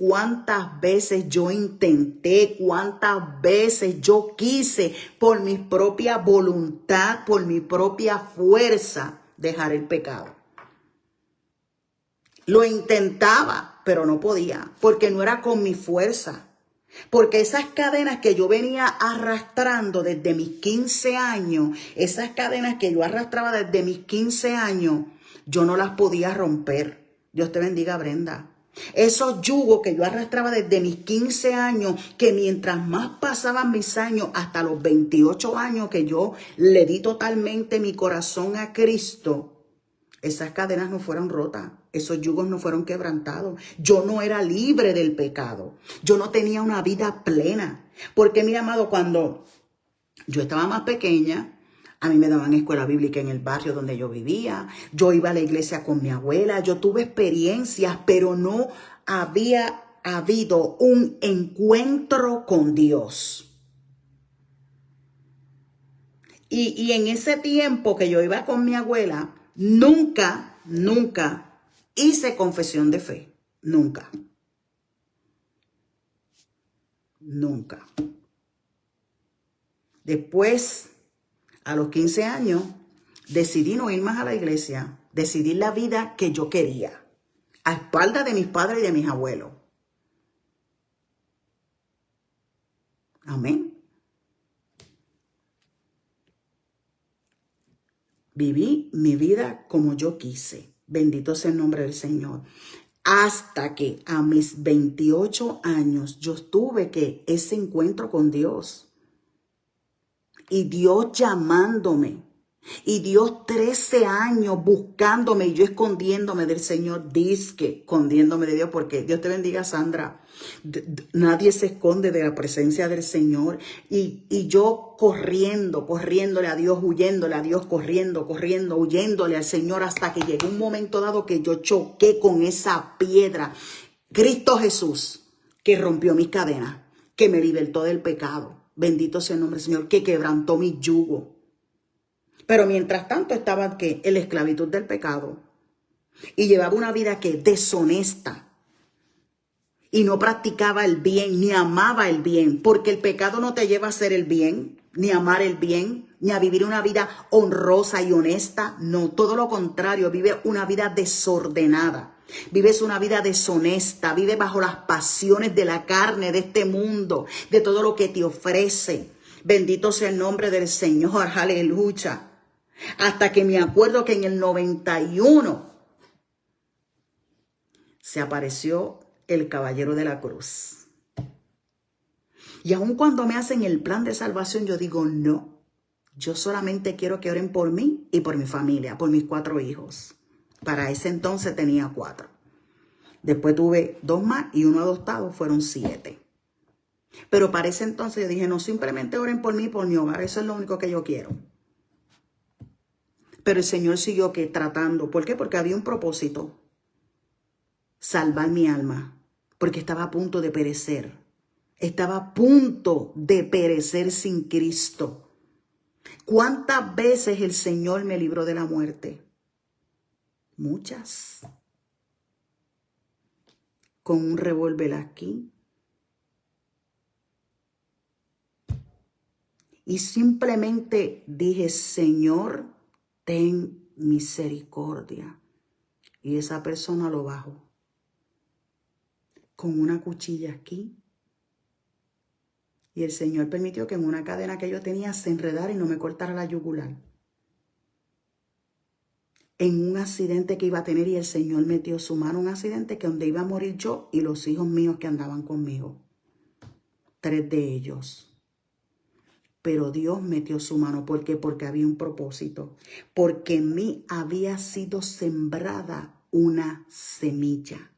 cuántas veces yo intenté, cuántas veces yo quise por mi propia voluntad, por mi propia fuerza, dejar el pecado. Lo intentaba, pero no podía, porque no era con mi fuerza. Porque esas cadenas que yo venía arrastrando desde mis 15 años, esas cadenas que yo arrastraba desde mis 15 años, yo no las podía romper. Dios te bendiga, Brenda. Esos yugos que yo arrastraba desde mis 15 años, que mientras más pasaban mis años, hasta los 28 años que yo le di totalmente mi corazón a Cristo, esas cadenas no fueron rotas, esos yugos no fueron quebrantados. Yo no era libre del pecado. Yo no tenía una vida plena. Porque, mi amado, cuando yo estaba más pequeña, a mí me daban escuela bíblica en el barrio donde yo vivía. Yo iba a la iglesia con mi abuela. Yo tuve experiencias, pero no había habido un encuentro con Dios. Y en ese tiempo que yo iba con mi abuela, nunca hice confesión de fe. Nunca. Después, a los 15 años, decidí no ir más a la iglesia. Decidí la vida que yo quería, a espaldas de mis padres y de mis abuelos. Amén. Viví mi vida como yo quise. Bendito sea el nombre del Señor. Hasta que a mis 28 años yo tuve ese encuentro con Dios. Y Dios llamándome. Y Dios 13 años buscándome y yo escondiéndome del Señor. Disque escondiéndome de Dios, porque Dios te bendiga, Sandra. Nadie se esconde de la presencia del Señor. Y yo corriéndole a Dios, huyéndole a Dios, corriendo, huyéndole al Señor, hasta que llegó un momento dado que yo choqué con esa piedra. Cristo Jesús, que rompió mis cadenas, que me libertó del pecado. Bendito sea el nombre del Señor, que quebrantó mi yugo. Pero mientras tanto estaba en la esclavitud del pecado. Y llevaba una vida deshonesta. Y no practicaba el bien, ni amaba el bien. Porque el pecado no te lleva a hacer el bien, ni a amar el bien, ni a vivir una vida honrosa y honesta. No, todo lo contrario, vive una vida desordenada. Vives una vida deshonesta, vive bajo las pasiones de la carne, de este mundo, de todo lo que te ofrece. Bendito sea el nombre del Señor, aleluya. Hasta que me acuerdo que en el 91 se apareció el Caballero de la Cruz. Y aun cuando me hacen el plan de salvación, yo digo, no, yo solamente quiero que oren por mí y por mi familia, por mis 4 hijos. Para ese entonces tenía 4. Después tuve 2 más y 1 adoptado, fueron 7. Pero para ese entonces yo dije, no, simplemente oren por mí y por mi hogar, eso es lo único que yo quiero. Pero el Señor siguió tratando. ¿Por qué? Porque había un propósito. Salvar mi alma. Porque estaba a punto de perecer. Estaba a punto de perecer sin Cristo. ¿Cuántas veces el Señor me libró de la muerte? Muchas. Con un revólver aquí. Y simplemente dije, Señor, ten misericordia. Y esa persona lo bajó. Con una cuchilla aquí. Y el Señor permitió que en una cadena que yo tenía se enredara y no me cortara la yugular. En un accidente que iba a tener, y el Señor metió su mano, un accidente que donde iba a morir yo y los hijos míos que andaban conmigo. 3 de ellos. Pero Dios metió su mano. ¿Por qué? Porque había un propósito. Porque en mí había sido sembrada una semilla.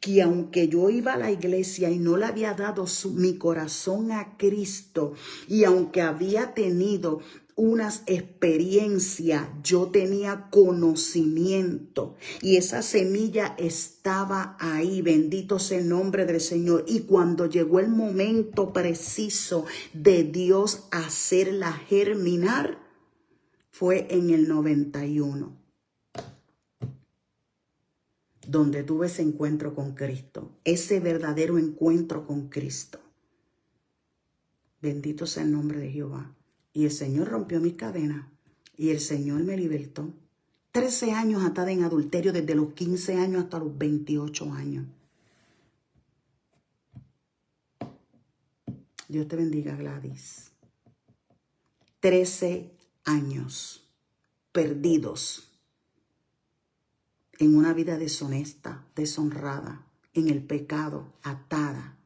Que aunque yo iba a la iglesia y no le había dado mi corazón a Cristo, y aunque había tenido unas experiencias, yo tenía conocimiento y esa semilla estaba ahí. Bendito sea el nombre del Señor. Y cuando llegó el momento preciso de Dios hacerla germinar, fue en el 91. donde tuve ese encuentro con Cristo, ese verdadero encuentro con Cristo. Bendito sea el nombre de Jehová. Y el Señor rompió mis cadenas y el Señor me libertó. 13 años atada en adulterio, desde los 15 años hasta los 28 años. Dios te bendiga, Gladys. 13 años perdidos en una vida deshonesta, deshonrada, en el pecado, atada,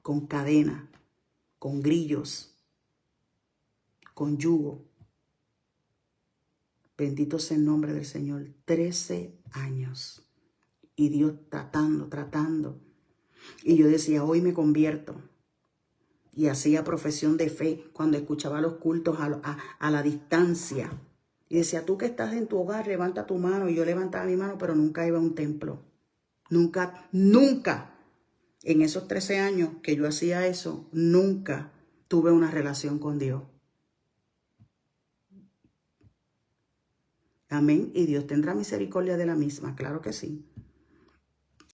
con cadena, con grillos, con yugo. Bendito sea el nombre del Señor. 13 años. Y Dios tratando. Y yo decía, hoy me convierto. Y hacía profesión de fe cuando escuchaba los cultos a la distancia. Y decía, tú que estás en tu hogar, levanta tu mano. Y yo levantaba mi mano, pero nunca iba a un templo. Nunca, nunca. En esos 13 años que yo hacía eso, nunca tuve una relación con Dios. Amén. Y Dios tendrá misericordia de la misma, claro que sí.